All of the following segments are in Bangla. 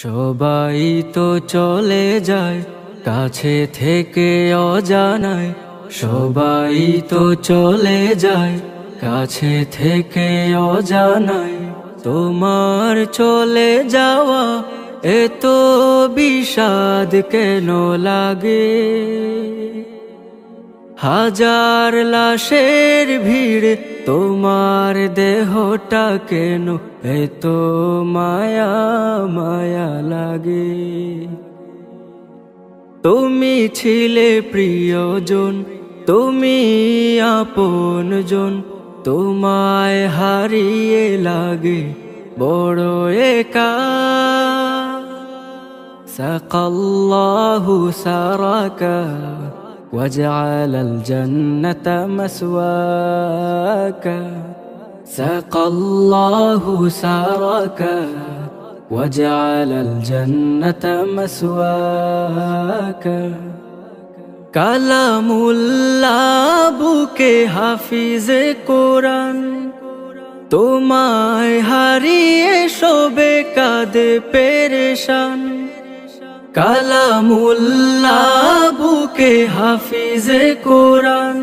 সবাই তো চলে যায় কাছে থেকে অজানায়, সবাই তো চলে যায় কাছে থেকে অজানায়। তোমার চলে যাওয়া এত বিষাদ কেন লাগে? হাজার লাশের ভিড় তোমার দেহটা কেন এত মায়া মায়া লাগে? তুমি ছিলে প্রিয়জন, তুমি আপনজন, তোমায় হারিয়ে লাগে বড় একা। সাকাল্লাহু সারাকা وجعل الجنة مسواك، سقى الله سارك وجعل الجنة مسواك। কালামুল্লাহ বুকে হাফিজে কোরআন, তোমায় হারিয়ে শোবে কাঁদে পেরেশান। কালামুল্লাহ বুকে হাফিজে কোরআন,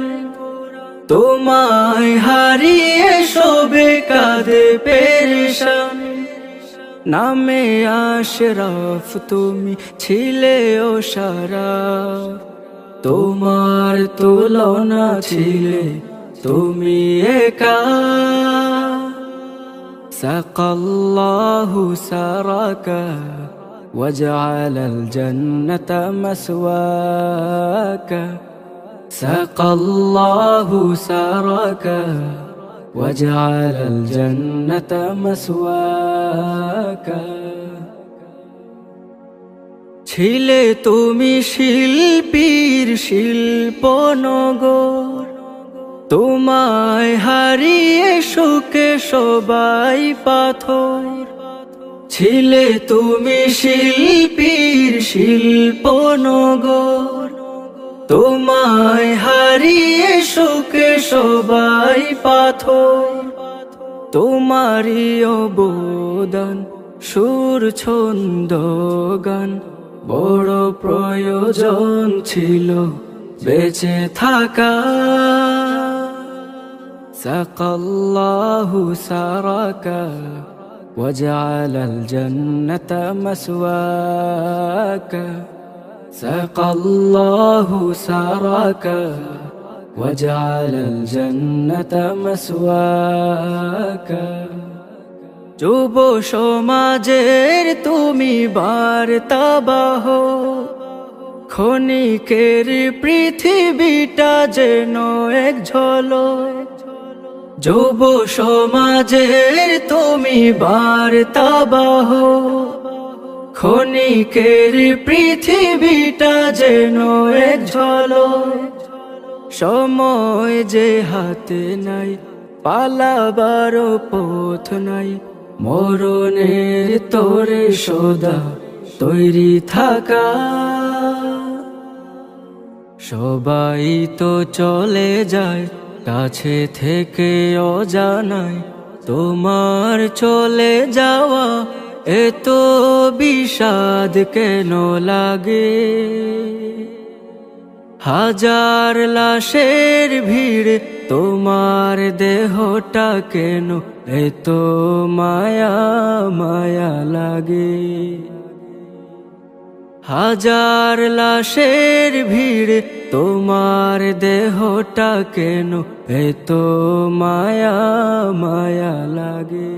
তোমায় হারিয়ে শোবে কাঁদে পেরেশান। নামে আশরাফ তুমি ছিলে ও শারাফ, তোমার তুলনা ছিলে তুমি একা। সাকাল্লাহু সারাকা وجعل الجنة مسواك، سقى الله سارك وجعل الجنة مسواك। ছিলে তুমি শিল্পীর শিল্পনগর, তোমায় হারিয়ে সুখে সবাই পাথর। ছিলে তুমি শিল্পীর শিল্পনগর, তোমায় হারিয়ে সুখে সবাই পাথর। তোমারই অবদান সুর ছন্দ গান বড় প্রয়োজন ছিল বেঁচে থাকা। সাকাল্লাহু সারাকা وجعل الجنة مسواك، سقى الله سارك وجعل الجنة مسواك। যুব সমাজের তুমি বার্তাবাহ, ক্ষণিকের পৃথিবীটা যেন এক ঝলক। যুব সমাজের তুমি বার্তাবাহ, ক্ষণিকের পৃথিবীটা যেন এক ঝলক। সময় যে হাতে নাই, পালাবার পথ নাই, মরণের তোরে সদা তৈরি থাকা। সবাই তো চলে যায় কাছে থেকে অজানায়, তোমার চলে যাওয়া এত বিষাদ কেন লাগে? হাজার লাশের ভিড় তোমার দেহটা কেন এত মায়া মায়া লাগে? হাজার লাশের ভিড় তোমার দেহটা কেন এত মায়া মায়া লাগে?